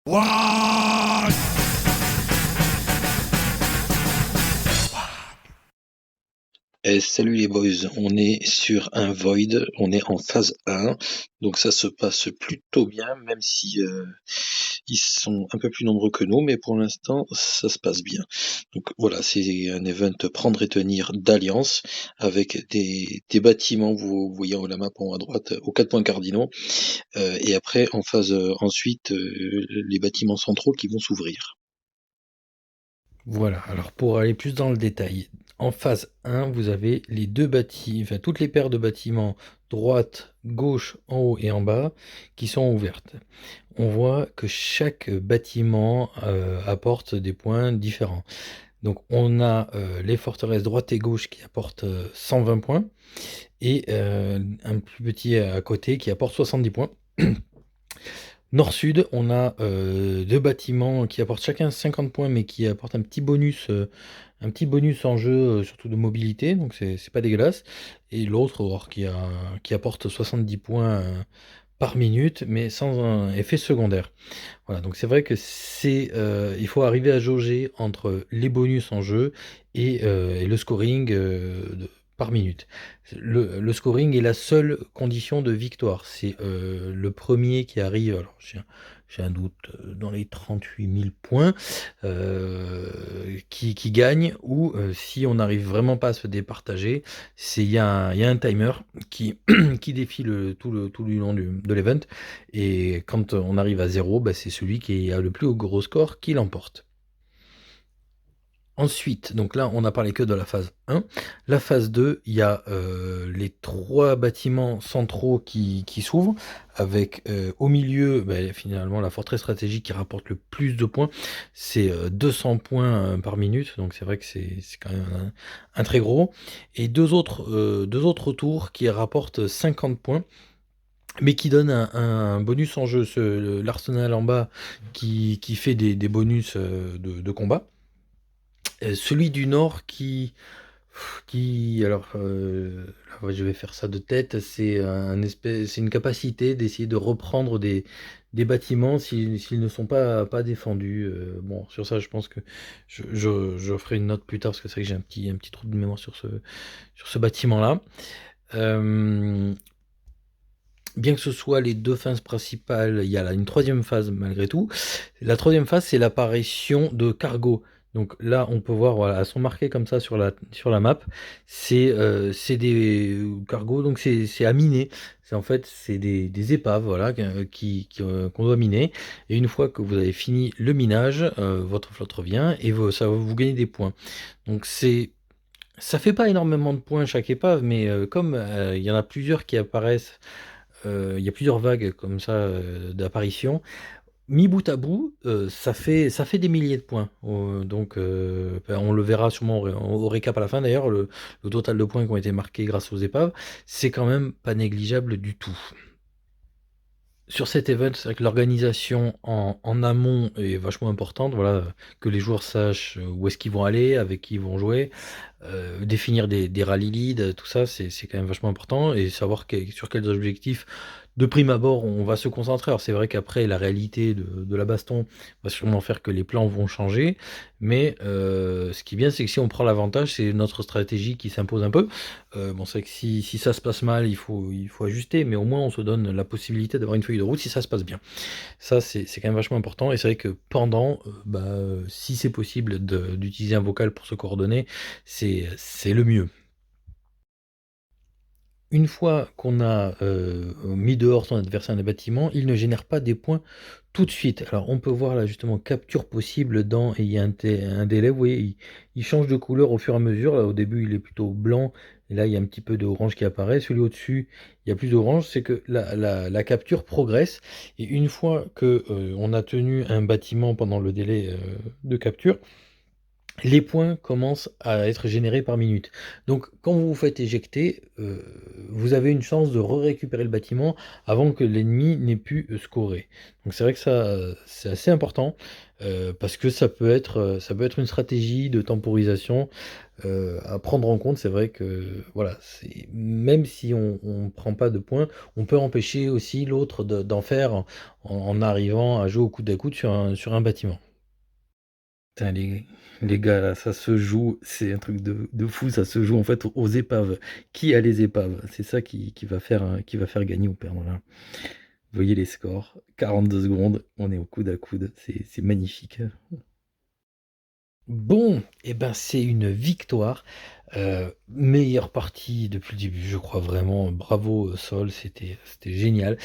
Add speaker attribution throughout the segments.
Speaker 1: What?
Speaker 2: Salut les boys, on est sur un Void, on est en phase 1, donc ça se passe plutôt bien, même si ils sont un peu plus nombreux que nous, mais pour l'instant ça se passe bien. Donc voilà, c'est un event prendre et tenir d'Alliance, avec des bâtiments, vous voyez en haut la map en haut à droite, aux 4 points cardinaux, et après en phase ensuite, les bâtiments centraux qui vont s'ouvrir.
Speaker 3: Voilà, alors pour aller plus dans le détail, en phase 1, vous avez les deux bâtiments, enfin toutes les paires de bâtiments droite, gauche, en haut et en bas qui sont ouvertes. On voit que chaque bâtiment apporte des points différents. Donc on a les forteresses droite et gauche qui apportent 120 points et un plus petit à côté qui apporte 70 points. Nord-Sud, on a deux bâtiments qui apportent chacun 50 points, mais qui apportent un petit bonus en jeu, surtout de mobilité, donc c'est pas dégueulasse. Et l'autre, or, qui apporte 70 points par minute, mais sans un effet secondaire. Voilà, donc c'est vrai que il faut arriver à jauger entre les bonus en jeu et le scoring par minute. Le scoring est la seule condition de victoire. C'est le premier qui arrive, alors j'ai un doute, dans les 38 000 points, qui gagne, ou si on n'arrive vraiment pas à se départager, il y a un timer qui, qui défile tout le long de l'event, et quand on arrive à 0, bah, c'est celui qui a le plus gros score qui l'emporte. Ensuite, donc là, on a parlé que de la phase 1. La phase 2, il y a les trois bâtiments centraux qui s'ouvrent, avec au milieu, bah, finalement, la forteresse stratégique qui rapporte le plus de points. C'est 200 points par minute, donc c'est vrai que c'est quand même un très gros. Et deux autres tours qui rapportent 50 points, mais qui donne un bonus en jeu. L'arsenal en bas qui fait des bonus de combat. Celui du nord alors là, ouais, je vais faire ça de tête, c'est une capacité d'essayer de reprendre des bâtiments s'ils ne sont pas défendus. Bon, sur ça, je pense que je ferai une note plus tard, parce que c'est vrai que j'ai un petit trou de mémoire sur ce bâtiment-là. Euh, Bien que ce soit les deux phases principales, il y a là une troisième phase malgré tout. La troisième phase, c'est l'apparition de cargos. Donc là, on peut voir, voilà, elles sont marquées comme ça sur la map. C'est des cargos, donc c'est à miner. C'est des épaves, voilà, qu'on doit miner. Et une fois que vous avez fini le minage, votre flotte revient et ça va vous gagner des points. Donc ça fait pas énormément de points chaque épave, mais comme il y en a plusieurs qui apparaissent, il y a plusieurs vagues comme ça d'apparition. Mis bout à bout, ça fait des milliers de points. Donc, ben, on le verra sûrement au récap à la fin d'ailleurs, le total de points qui ont été marqués grâce aux épaves, c'est quand même pas négligeable du tout. Sur cet event, c'est vrai que l'organisation en amont est vachement importante. Voilà, que les joueurs sachent où est-ce qu'ils vont aller, avec qui ils vont jouer, définir des rally leads, tout ça, c'est quand même vachement important, et savoir sur quels objectifs, de prime abord, on va se concentrer. Alors c'est vrai qu'après, la réalité de la baston va sûrement faire que les plans vont changer, mais ce qui est bien, c'est que si on prend l'avantage, c'est notre stratégie qui s'impose un peu. Bon, c'est vrai que si ça se passe mal, il faut ajuster, mais au moins on se donne la possibilité d'avoir une feuille de route si ça se passe bien. Ça, c'est quand même vachement important, et c'est vrai que pendant, si c'est possible d'utiliser un vocal pour se coordonner, c'est le mieux. Une fois qu'on a mis dehors son adversaire des bâtiments, il ne génère pas des points tout de suite. Alors on peut voir là justement capture possible et il y a un délai, vous voyez, il change de couleur au fur et à mesure. Là au début il est plutôt blanc, et là il y a un petit peu d'orange qui apparaît. Celui au-dessus, il y a plus d'orange, c'est que la capture progresse. Et une fois que on a tenu un bâtiment pendant le délai de capture, les points commencent à être générés par minute. Donc quand vous vous faites éjecter, vous avez une chance de récupérer le bâtiment avant que l'ennemi n'ait pu scorer. Donc c'est vrai que ça, c'est assez important. parce que ça peut être une stratégie de temporisation, à prendre en compte. C'est vrai que, voilà, c'est même si on prend pas de points, on peut empêcher aussi l'autre d'en faire en arrivant à jouer au coude à coude sur un bâtiment. Putain les gars là, ça se joue, c'est un truc de fou, ça se joue en fait aux épaves. Qui a les épaves? C'est ça qui va faire gagner ou perdre là. Vous voyez les scores, 42 secondes, on est au coude à coude, c'est magnifique. Bon, et ben, c'est une victoire, meilleure partie depuis le début, je crois vraiment. Bravo, Sol, c'était génial.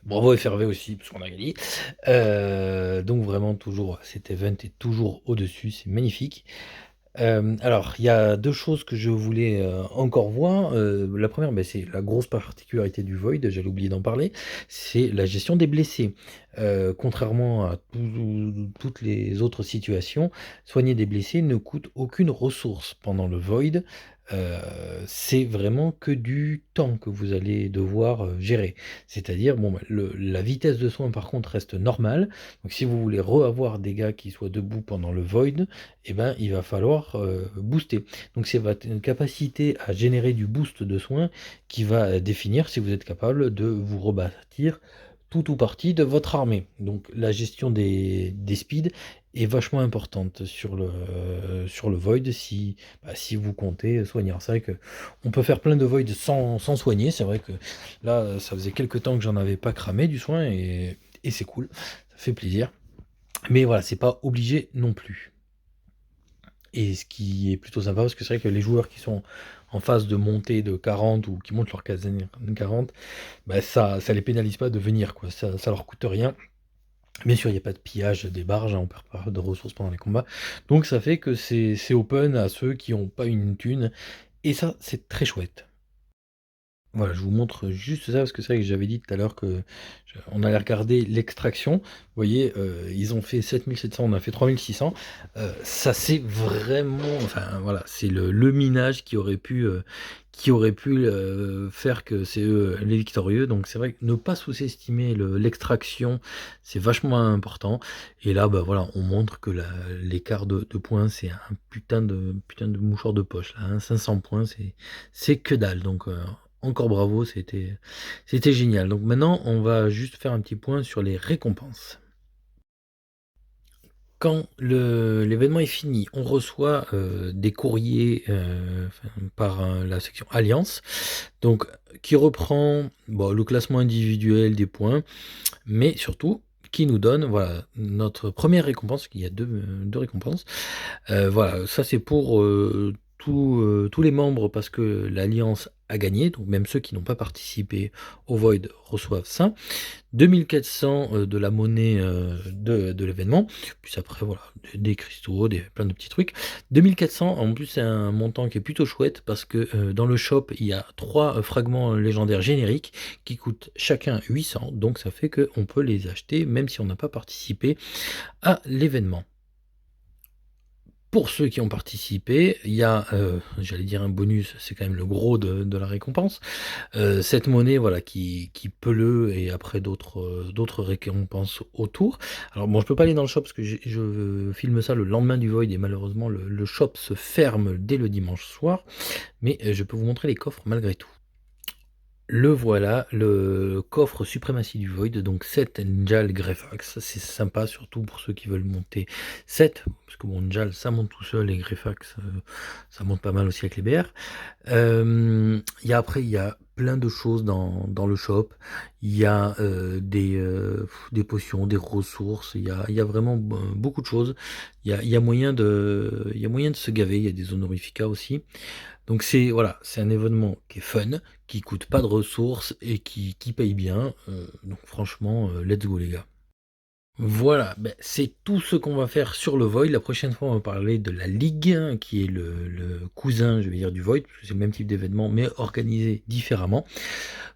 Speaker 3: Bravo FRV aussi, parce qu'on a gagné. Donc vraiment toujours cet event est toujours au-dessus, c'est magnifique. Alors, il y a 2 choses que je voulais, encore voir. La première, re c'est la grosse particularité du Void, j'allais oublier d'en parler, c'est la gestion des blessés. Contrairement à toutes les autres situations, soigner des blessés ne coûte aucune ressource pendant le Void. Heu, c'est vraiment que du temps que vous allez devoir, gérer. C'est-à-dire, bon, bah, le la vitesse de soin par contre reste normale, donc si vous voulez avoir des gars qui soient debout pendant le Void, et ben, il va falloir, booster. Donc c'est votre capacité à générer du boost de soins qui va, définir si vous êtes capable de vous rebâtir tout ou partie de votre armée. Donc la gestion des speeds est vachement importante sur le Void si, bah, si vous comptez soigner. Alors c'est vrai qu'on peut faire plein de Void sans soigner. C'est vrai que là, ça faisait quelque temps que j'en avais pas cramé du soin et c'est cool, ça fait plaisir. Mais voilà, c'est pas obligé non plus. Et ce qui est plutôt sympa, parce que c'est vrai que les joueurs qui sont en phase de montée de 40 ou qui montent leur caserne 40, bah ça les pénalise pas de venir, quoi. Ça leur coûte rien. Bien sûr, il y a pas de pillage des barges, hein, on perd pas de ressources pendant les combats. Donc ça fait que c'est open à ceux qui ont pas une thune, et ça, c'est très chouette. Voilà, je vous montre juste ça parce que c'est vrai que j'avais dit tout à l'heure que on allait regarder l'extraction. Vous voyez, ils ont fait 7 700, on a fait 3 600. Ça c'est vraiment, enfin voilà, c'est le minage qui aurait pu, faire que c'est eux les victorieux. Donc c'est vrai que ne pas sous-estimer l'extraction, c'est vachement important. Et là, bah voilà, on montre que l'écart de points, c'est un putain de mouchoir de poche là, hein. 500 points, c'est que dalle. Donc encore bravo, c'était génial. Donc maintenant, on va juste faire un petit point sur les récompenses. Quand l'événement est fini, on reçoit, des courriers, enfin par, la section alliance, donc qui reprend, bon, le classement individuel des points, mais surtout qui nous donne, voilà, notre première récompense, qu'il y a 2 récompenses. Voilà, ça c'est pour, tous les membres parce que l'alliance a gagné, donc même ceux qui n'ont pas participé au Void reçoivent ça. 2 400, de la monnaie, de l'événement, puis après voilà, des cristaux, plein de petits trucs. 2 400, en plus c'est un montant qui est plutôt chouette parce que, dans le shop, il y a 3 fragments légendaires génériques qui coûtent chacun 800, donc ça fait qu'on peut les acheter même si on n'a pas participé à l'événement. Pour ceux qui ont participé, il y a, j'allais dire un bonus, c'est quand même le gros de la récompense. Cette monnaie, voilà, qui peut et après d'autres récompenses autour. Alors bon, je peux pas aller dans le shop parce que je filme ça le lendemain du Void et malheureusement le shop se ferme dès le dimanche soir, mais je peux vous montrer les coffres malgré tout. Le voilà, le coffre suprématie du Void, donc 7 Njal Greyfax, c'est sympa surtout pour ceux qui veulent monter 7, parce que bon Njal ça monte tout seul et Greyfax ça monte pas mal aussi avec les BR. Il y a plein de choses dans le shop, il y a des potions, des ressources, il y a vraiment beaucoup de choses, il y a moyen de se gaver, il y a des honorificats aussi. Donc c'est voilà, c'est un événement qui est fun, qui coûte pas de ressources et qui paye bien. Donc franchement, let's go les gars. Voilà, ben, c'est tout ce qu'on va faire sur le Void. La prochaine fois, on va parler de la Ligue 1, qui est le cousin, je vais dire, du Void, parce que c'est le même type d'événement, mais organisé différemment.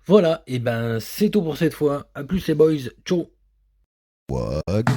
Speaker 3: Voilà, et ben c'est tout pour cette fois. À plus les boys, ciao.
Speaker 1: Wag.